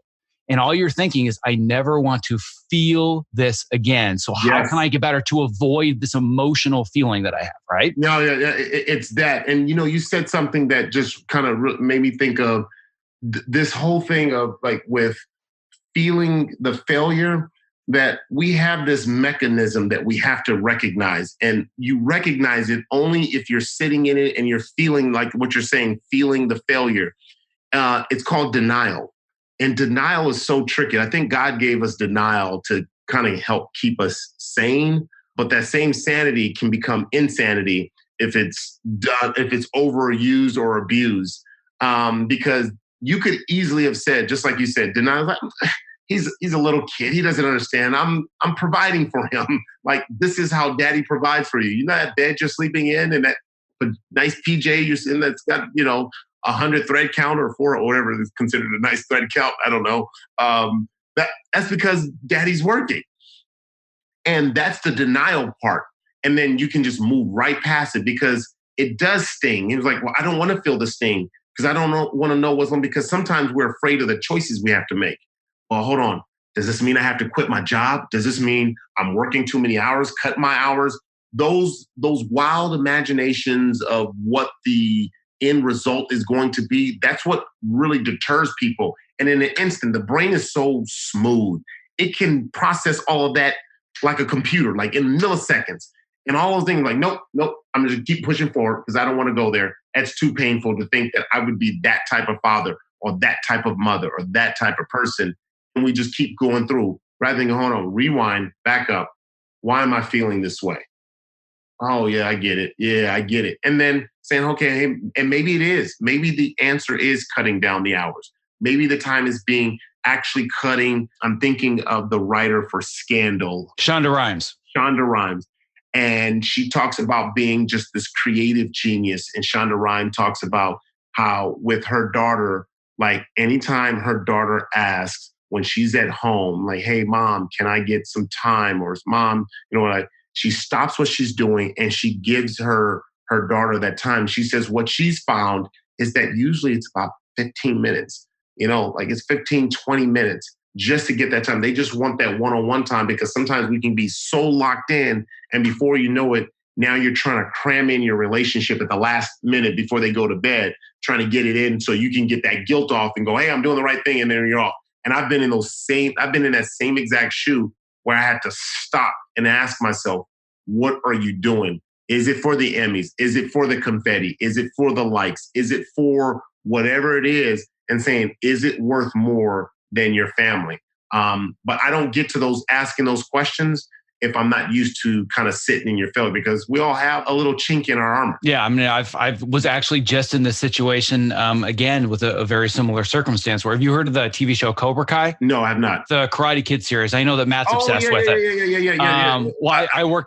And all you're thinking is, I never want to feel this again. So how can I get better to avoid this emotional feeling that I have, right? No, it's that. And, you said something that just kind of made me think of this whole thing of like with feeling the failure, that we have this mechanism that we have to recognize. And you recognize it only if you're sitting in it and you're feeling like what you're saying, feeling the failure. It's called denial. And denial is so tricky. I think God gave us denial to kind of help keep us sane, but that same sanity can become insanity if it's overused or abused. Because you could easily have said, just like you said, denial, like, he's a little kid. He doesn't understand. I'm providing for him. Like, this is how daddy provides for you. You know that bed you're sleeping in, and that nice PJ you're in that's got, 100 thread count or 4 or whatever is considered a nice thread count. I don't know. That's because daddy's working. And that's the denial part. And then you can just move right past it because it does sting. It was like, well, I don't want to feel the sting because I don't want to know what's on, because sometimes we're afraid of the choices we have to make. Well, hold on. Does this mean I have to quit my job? Does this mean I'm working too many hours, cut my hours? Those wild imaginations of what the end result is going to be, that's what really deters people. And in an instant, the brain is so smooth. It can process all of that like a computer, like in milliseconds. And all those things like, nope, I'm going to keep pushing forward because I don't want to go there. It's too painful to think that I would be that type of father or that type of mother or that type of person. And we just keep going through rather than, hold on, rewind, back up. Why am I feeling this way? Oh, yeah, I get it. Yeah, I get it. And then saying, okay, hey, and maybe it is. Maybe the answer is cutting down the hours. Maybe the time is being actually cutting. I'm thinking of the writer for Scandal. Shonda Rhimes. And she talks about being just this creative genius. And Shonda Rhimes talks about how with her daughter, like anytime her daughter asks when she's at home, like, hey, mom, can I get some time? Or mom, she stops what she's doing and she gives her her daughter that time. She says what she's found is that usually it's about 15 minutes, like it's 15, 20 minutes just to get that time. They just want that one-on-one time because sometimes we can be so locked in, and before you know it, now you're trying to cram in your relationship at the last minute before they go to bed, trying to get it in so you can get that guilt off and go, hey, I'm doing the right thing, and then you're off. And I've been in that same exact shoe where I had to stop and ask myself, what are you doing? Is it for the Emmys? Is it for the confetti? Is it for the likes? Is it for whatever it is? And saying, is it worth more than your family? But I don't get to asking those questions if I'm not used to kind of sitting in your failure, because we all have a little chink in our armor. Yeah, I mean, I was actually just in this situation again with a very similar circumstance. Where have you heard of the TV show Cobra Kai? No, I have not. The Karate Kid series. I know that Matt's obsessed with it. Yeah. Well,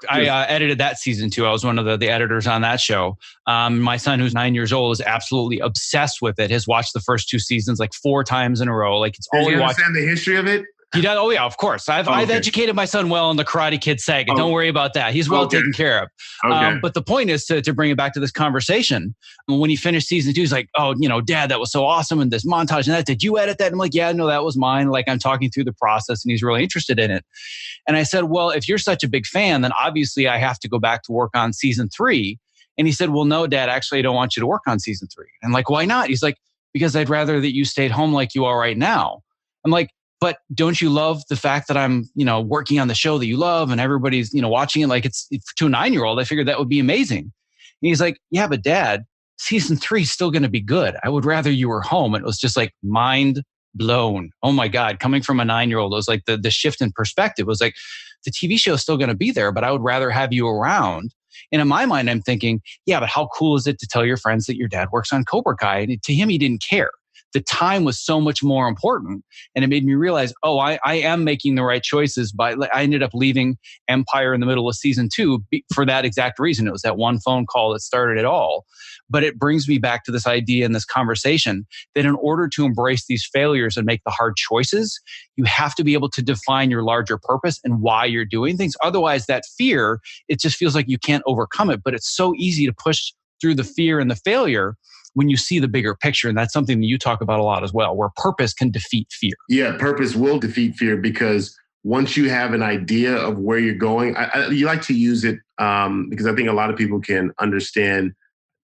I edited that season 2. I was one of the editors on that show. My son, who's 9 years old, is absolutely obsessed with it. Has watched the first 2 seasons like 4 times in a row. Like it's all he watched. Understand the history of it? He does. Oh yeah, of course. I've educated my son well on the Karate Kid saga. Don't worry about that. He's well taken care of. But the point is to bring it back to this conversation. When he finished season 2, he's like, "Oh, Dad, that was so awesome, and this montage and that. Did you edit that?" And I'm like, "Yeah, no, that was mine." Like I'm talking through the process, and he's really interested in it. And I said, "Well, if you're such a big fan, then obviously I have to go back to work on season 3." And he said, "Well, no, Dad, actually, I don't want you to work on season 3." And I'm like, "Why not?" He's like, "Because I'd rather that you stayed home like you are right now." I'm like, "But don't you love the fact that I'm, working on the show that you love and everybody's, watching it like it's to a 9-year-old? I figured that would be amazing." And he's like, "Yeah, but Dad, season 3 is still going to be good. I would rather you were home." And it was just like mind blown. Oh my God. Coming from a 9-year-old, it was like the shift in perspective. It was like the TV show is still going to be there, but I would rather have you around. And in my mind, I'm thinking, yeah, but how cool is it to tell your friends that your dad works on Cobra Kai? And to him, he didn't care. The time was so much more important. And it made me realize, I am making the right choices. I ended up leaving Empire in the middle of season 2 for that exact reason. It was that one phone call that started it all. But it brings me back to this idea in this conversation that in order to embrace these failures and make the hard choices, you have to be able to define your larger purpose and why you're doing things. Otherwise, that fear, it just feels like you can't overcome it. But it's so easy to push through the fear and the failure when you see the bigger picture. And that's something that you talk about a lot as well, where purpose can defeat fear. Yeah, purpose will defeat fear, because once you have an idea of where you're going, you like to use it because I think a lot of people can understand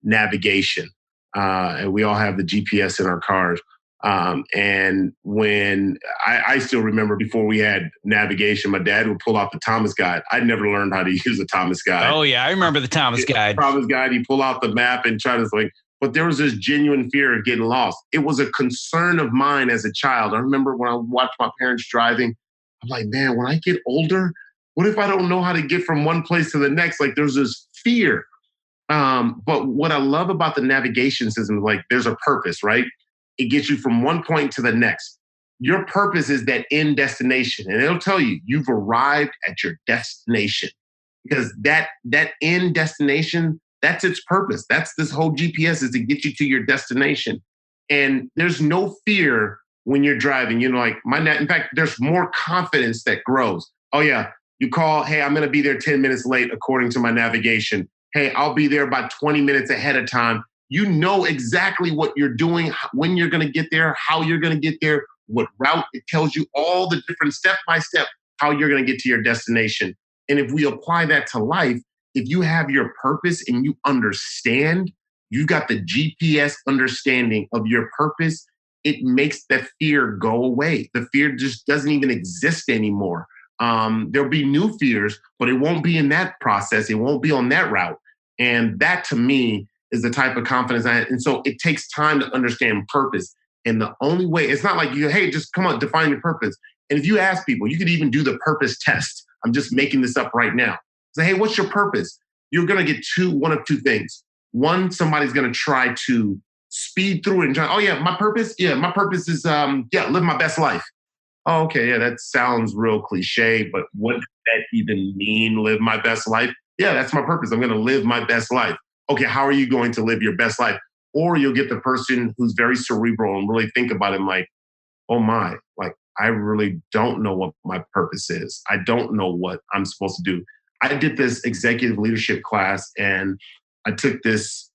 navigation. And we all have the GPS in our cars. And when I still remember before we had navigation, my dad would pull out the Thomas Guide. I'd never learned how to use a Thomas Guide. Oh yeah, I remember the Thomas Guide. Thomas Guide, he'd pull out the map and try to but there was this genuine fear of getting lost. It was a concern of mine as a child. I remember when I watched my parents driving, I'm like, man, when I get older, what if I don't know how to get from one place to the next? Like there's this fear. But what I love about the navigation system is like there's a purpose, right? It gets you from one point to the next. Your purpose is that end destination. And it'll tell you you've arrived at your destination, because that end destination, that's its purpose. That's this whole GPS, is to get you to your destination. And there's no fear when you're driving. In fact, there's more confidence that grows. Oh yeah, you call, hey, I'm going to be there 10 minutes late according to my navigation. Hey, I'll be there about 20 minutes ahead of time. You know exactly what you're doing, when you're going to get there, how you're going to get there, what route. It tells you all the different step by step how you're going to get to your destination. And if we apply that to life, if you have your purpose and you understand, you got the GPS understanding of your purpose, it makes that fear go away. The fear just doesn't even exist anymore. There'll be new fears, but it won't be in that process. It won't be on that route. And that to me is the type of confidence I have. And so it takes time to understand purpose. And the only way, it's not like hey, just come on, define your purpose. And if you ask people, you could even do the purpose test. I'm just making this up right now. Say, hey, what's your purpose? You're going to get one of two things. One, somebody's going to try to speed through it and try, oh yeah, my purpose? Yeah, my purpose is, live my best life. Oh, okay, yeah, that sounds real cliche, but what does that even mean, live my best life? Yeah, that's my purpose. I'm going to live my best life. Okay, how are you going to live your best life? Or you'll get the person who's very cerebral and really think about it and like, oh my, like, I really don't know what my purpose is. I don't know what I'm supposed to do. I did this executive leadership class, and I took this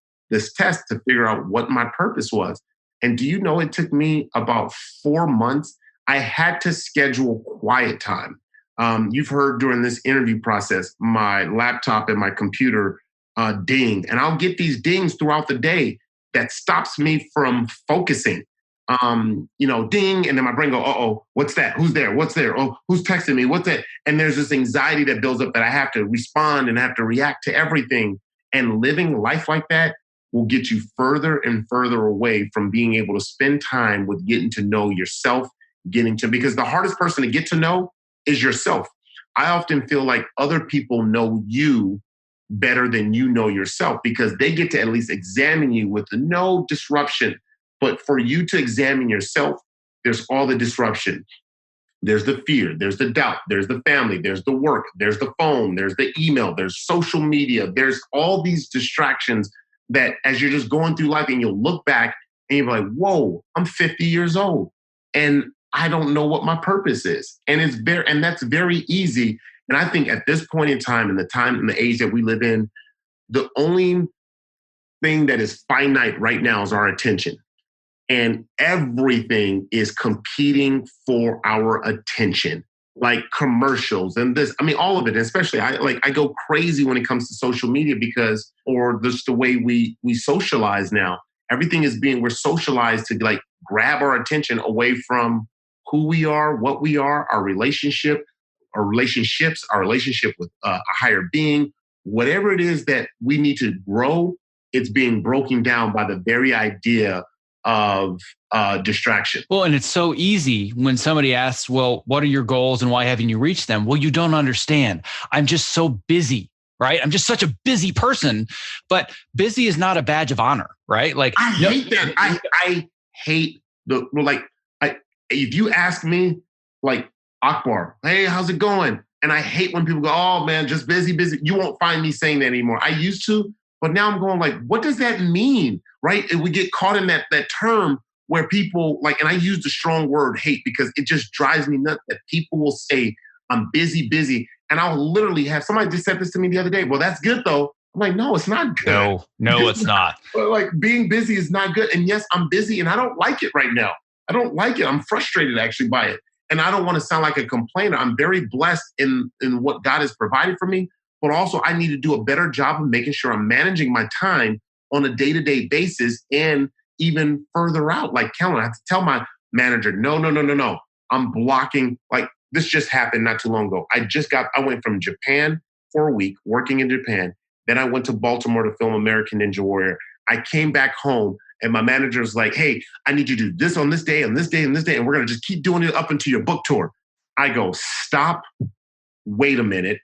test to figure out what my purpose was. And do you know, it took me about 4 months. I had to schedule quiet time. You've heard during this interview process, my laptop and my computer ding, and I'll get these dings throughout the day that stops me from focusing. Ding, and then my brain go, uh-oh, what's that? Who's there? What's there? Oh, who's texting me? What's that? And there's this anxiety that builds up that I have to respond and have to react to everything. And living life like that will get you further and further away from being able to spend time with getting to know yourself, because the hardest person to get to know is yourself. I often feel like other people know you better than you know yourself because they get to at least examine you with no disruption. But for you to examine yourself, there's all the disruption. There's the fear, there's the doubt, there's the family, there's the work, there's the phone, there's the email, there's social media, there's all these distractions that as you're just going through life and you'll look back and you're like, whoa, I'm 50 years old and I don't know what my purpose is. And that's very easy. And I think at this point in time, in the age that we live in, the only thing that is finite right now is our attention. And everything is competing for our attention, like commercials and this. I mean, all of it, especially I go crazy when it comes to social media or just the way we socialize now. Everything is we're socialized to like grab our attention away from who we are, what we are, our relationships, our relationship with a higher being, whatever it is that we need to grow, it's being broken down by the very idea of distraction. Well, and it's so easy when somebody asks, well, what are your goals and why haven't you reached them? Well, you don't understand. I'm just so busy, right? I'm just such a busy person, but busy is not a badge of honor, right? Like I hate that. I hate if you ask me like, Akbar, hey, how's it going? And I hate when people go, oh man, just busy. You won't find me saying that anymore. I used to, but now I'm going like, what does that mean? Right? And we get caught in that term where people and I use the strong word hate because it just drives me nuts that people will say, I'm busy. And I'll literally have somebody just said this to me the other day. Well, that's good though. I'm like, no, it's not good. No, it's not. Like being busy is not good. And yes, I'm busy and I don't like it right now. I don't like it. I'm frustrated actually by it. And I don't want to sound like a complainer. I'm very blessed in what God has provided for me. But also I need to do a better job of making sure I'm managing my time on a day-to-day basis and even further out. Like Kellen, I have to tell my manager, no. I'm blocking. Like this just happened not too long ago. I went from Japan for a week, working in Japan. Then I went to Baltimore to film American Ninja Warrior. I came back home and my manager's like, hey, I need you to do this on this day, and this day, and this day, and we're going to just keep doing it up into your book tour. I go, stop, wait a minute,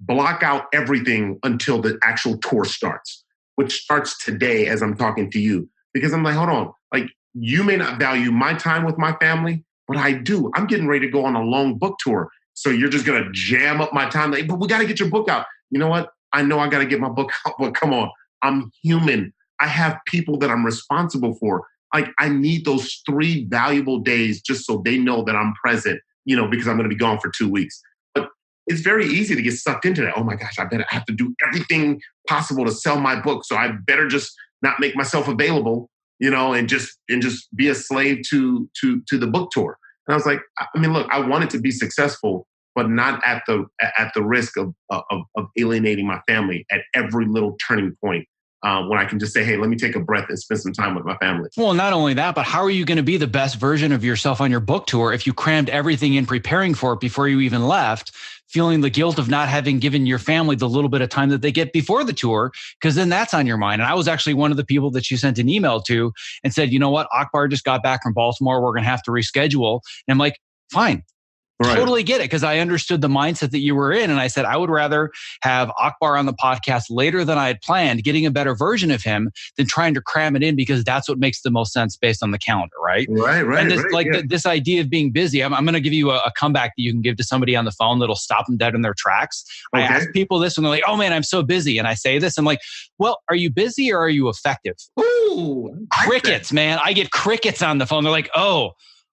block out everything until the actual tour starts, which starts today as I'm talking to you. Because I'm like, hold on, like you may not value my time with my family, but I do. I'm getting ready to go on a long book tour. So you're just going to jam up my time. Like, but we got to get your book out. You know what? I know I got to get my book out, but come on, I'm human. I have people that I'm responsible for. Like I need those 3 valuable days just so they know that I'm present, because I'm going to be gone for 2 weeks. But it's very easy to get sucked into that. Oh my gosh, I have to do everything possible to sell my book. So I better just not make myself available, and just be a slave to the book tour. And I was like, I mean, look, I want it to be successful, but not at the risk of alienating my family at every little turning point. When I can just say, hey, let me take a breath and spend some time with my family. Well, not only that, but how are you going to be the best version of yourself on your book tour if you crammed everything in preparing for it before you even left, feeling the guilt of not having given your family the little bit of time that they get before the tour, because then that's on your mind. And I was actually one of the people that you sent an email to and said, you know what, Akbar just got back from Baltimore. We're going to have to reschedule. And I'm like, fine. Right. Totally get it, because I understood the mindset that you were in. And I said, I would rather have Akbar on the podcast later than I had planned, getting a better version of him than trying to cram it in, because that's what makes the most sense based on the calendar, right? Right. And this, yeah. This idea of being busy, I'm going to give you a comeback that you can give to somebody on the phone that'll stop them dead in their tracks. Okay. I ask people this and they're like, oh man, I'm so busy. And I say this, I'm like, well, are you busy or are you effective? Ooh, crickets, man. I get crickets on the phone. They're like, oh,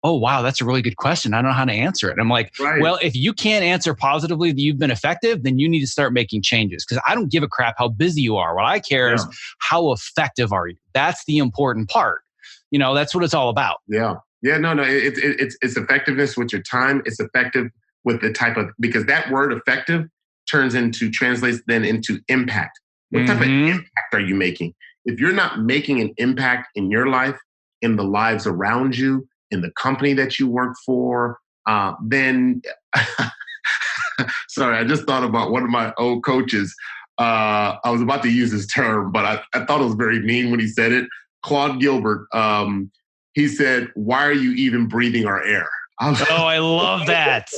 oh, wow, that's a really good question. I don't know how to answer it. I'm like, Right. well, if you can't answer positively that you've been effective, then you need to start making changes, because I don't give a crap how busy you are. What I care is how effective are you? That's the important part. That's what it's all about. Yeah. Yeah. No. It's effectiveness with your time. It's effective with the type of, because that word effective translates then into impact. What type of impact are you making? If you're not making an impact in your life, in the lives around you, in the company that you work for, then sorry, I just thought about one of my old coaches. I was about to use his term, but I thought it was very mean when he said it. Claude Gilbert, he said, "Why are you even breathing our air?" I love that.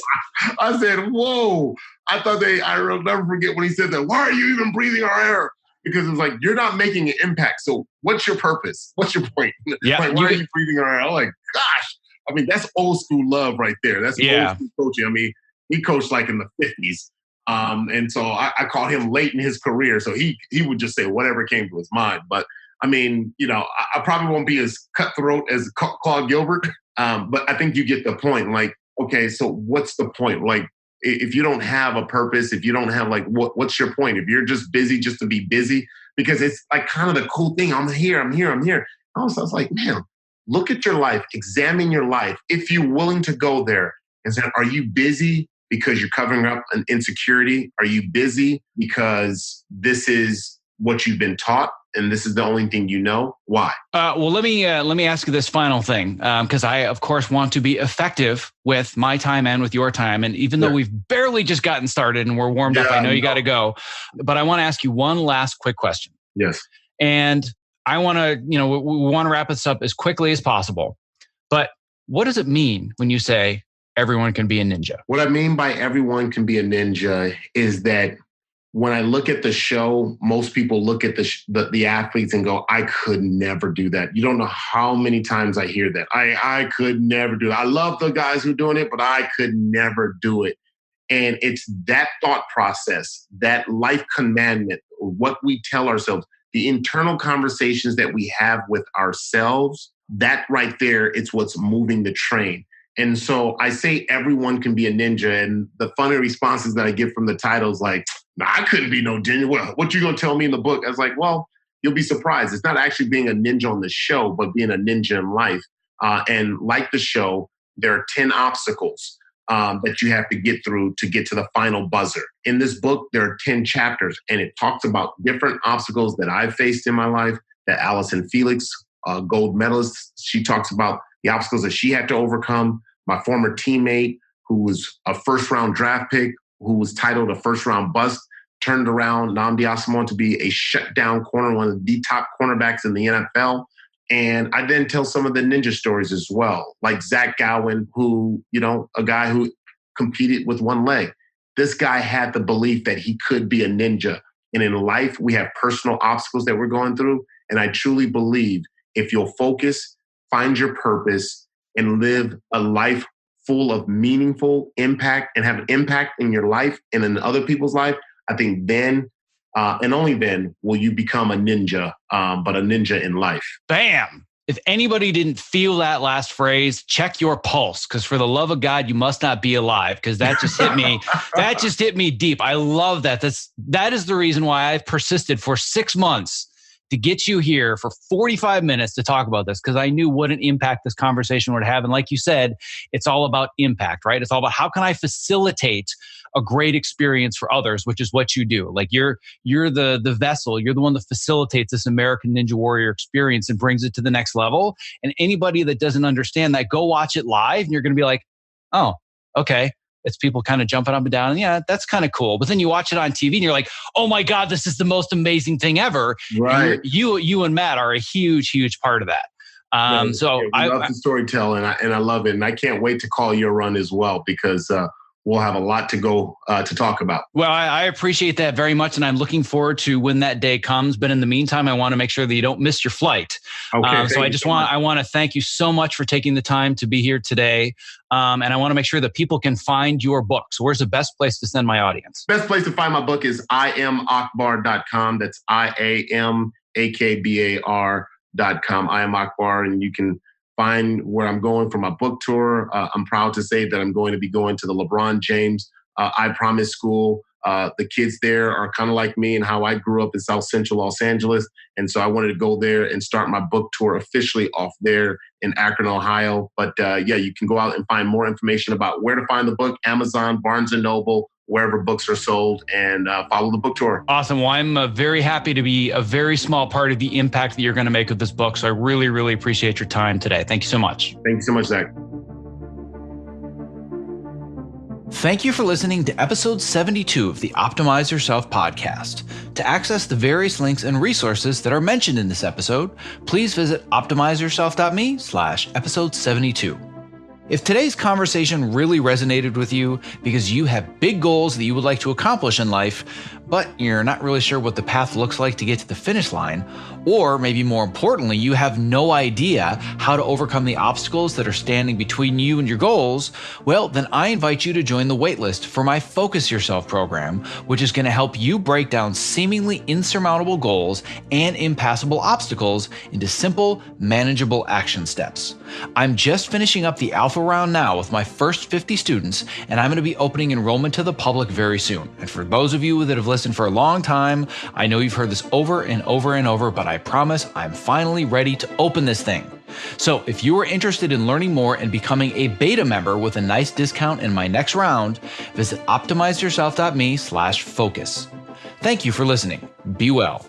I said, whoa. I'll never forget when he said that. Why are you even breathing our air? Because it's like, you're not making an impact. So what's your purpose? What's your point? Yeah, like, why are you breathing our air? I'm like, gosh. I mean, that's old school love right there. That's old school coaching. I mean, he coached like in the 50s. And so I caught him late in his career. So he would just say whatever came to his mind. But I mean, I probably won't be as cutthroat as Claude Gilbert. But I think you get the point. Like, okay, so what's the point? Like, if you don't have a purpose, if you don't have like, what's your point? If you're just busy just to be busy, because it's like kind of the cool thing. I'm here. Also, I was like, man, look at your life, examine your life. If you're willing to go there and say, are you busy because you're covering up an insecurity? Are you busy because this is what you've been taught and this is the only thing you know? Why? Well, let me ask you this final thing, because I, of course, want to be effective with my time and with your time. And even though we've barely just gotten started and we're warmed up, I know you got to go. But I want to ask you one last quick question. Yes. And I want to, we want to wrap this up as quickly as possible. But what does it mean when you say everyone can be a ninja? What I mean by everyone can be a ninja is that when I look at the show, most people look at the athletes and go, I could never do that. You don't know how many times I hear that. I could never do it. I love the guys who are doing it, but I could never do it. And it's that thought process, that life commandment, what we tell ourselves, the internal conversations that we have with ourselves, that right there, it's what's moving the train. And so I say everyone can be a ninja. And the funny responses that I get from the titles like, nah, I couldn't be no ninja. What you gonna tell me in the book? I was like, well, you'll be surprised. It's not actually being a ninja on the show, but being a ninja in life. And like the show, there are 10 obstacles that you have to get through to get to the final buzzer. In this book, there are 10 chapters, and it talks about different obstacles that I've faced in my life, that Allison Felix, gold medalist, she talks about the obstacles that she had to overcome. My former teammate, who was a first-round draft pick, who was titled a first-round bust, turned around Nnamdi Asomugha to be a shutdown corner, one of the top cornerbacks in the NFL. And I then tell some of the ninja stories as well, like Zach Gowen, who, a guy who competed with one leg. This guy had the belief that he could be a ninja. And in life, we have personal obstacles that we're going through. And I truly believe if you'll focus, find your purpose, and live a life full of meaningful impact and have an impact in your life and in other people's life, I think then and only then will you become a ninja, but a ninja in life. Bam. If anybody didn't feel that last phrase, check your pulse, because for the love of God, you must not be alive, because that just hit me. That just hit me deep. I love that. That is the reason why I've persisted for 6 months to get you here for 45 minutes to talk about this, because I knew what an impact this conversation would have. And like you said, it's all about impact, right? It's all about how can I facilitate a great experience for others, which is what you do. Like you're the vessel, you're the one that facilitates this American Ninja Warrior experience and brings it to the next level. And anybody that doesn't understand that, go watch it live and you're going to be like, oh, okay. It's people kind of jumping up and down. And yeah, that's kind of cool. But then you watch it on TV and you're like, oh my God, this is the most amazing thing ever. Right. You and Matt are a huge, huge part of that. I love the storytelling and I love it. And I can't wait to call your run as well, because we'll have a lot to go to talk about. Well, I appreciate that very much. And I'm looking forward to when that day comes. But in the meantime, I want to make sure that you don't miss your flight. Okay. So I want to thank you so much for taking the time to be here today. And I want to make sure that people can find your book. So where's the best place to send my audience? Best place to find my book is iamakbar.com. That's IAMAKBAR.com. I am Akbar. And you can find where I'm going for my book tour. I'm proud to say that I'm going to be going to the LeBron James I Promise School. The kids there are kind of like me and how I grew up in South Central Los Angeles. And so I wanted to go there and start my book tour officially off there in Akron, Ohio. But yeah, you can go out and find more information about where to find the book, Amazon, Barnes & Noble, wherever books are sold, and follow the book tour. Awesome. Well, I'm very happy to be a very small part of the impact that you're going to make with this book. So I really, really appreciate your time today. Thank you so much. Thank you so much, Zach. Thank you for listening to episode 72 of the Optimize Yourself podcast. To access the various links and resources that are mentioned in this episode, please visit optimizeyourself.me/episode 72. If today's conversation really resonated with you because you have big goals that you would like to accomplish in life, but you're not really sure what the path looks like to get to the finish line, or maybe more importantly, you have no idea how to overcome the obstacles that are standing between you and your goals, well, then I invite you to join the waitlist for my Focus Yourself program, which is going to help you break down seemingly insurmountable goals and impassable obstacles into simple, manageable action steps. I'm just finishing up the alpha round now with my first 50 students, and I'm going to be opening enrollment to the public very soon. And for those of you that have listened for a long time, I know you've heard this over and over and over, but I promise I'm finally ready to open this thing. So if you are interested in learning more and becoming a beta member with a nice discount in my next round, visit optimizeyourself.me/focus. Thank you for listening. Be well.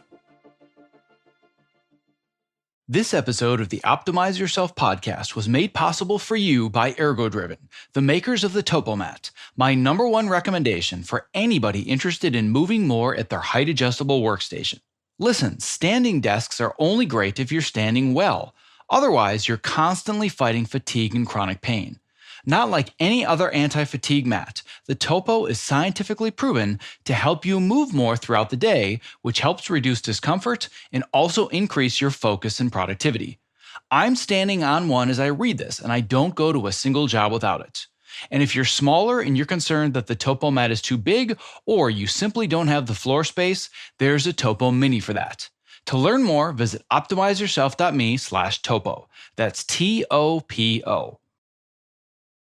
This episode of the Optimize Yourself podcast was made possible for you by ErgoDriven, the makers of the TopoMat, my number one recommendation for anybody interested in moving more at their height-adjustable workstation. Listen, standing desks are only great if you're standing well. Otherwise, you're constantly fighting fatigue and chronic pain. Not like any other anti-fatigue mat, the Topo is scientifically proven to help you move more throughout the day, which helps reduce discomfort and also increase your focus and productivity. I'm standing on one as I read this, and I don't go to a single job without it. And if you're smaller and you're concerned that the Topo mat is too big, or you simply don't have the floor space, there's a Topo Mini for that. To learn more, visit optimizeyourself.me/topo. That's TOPO.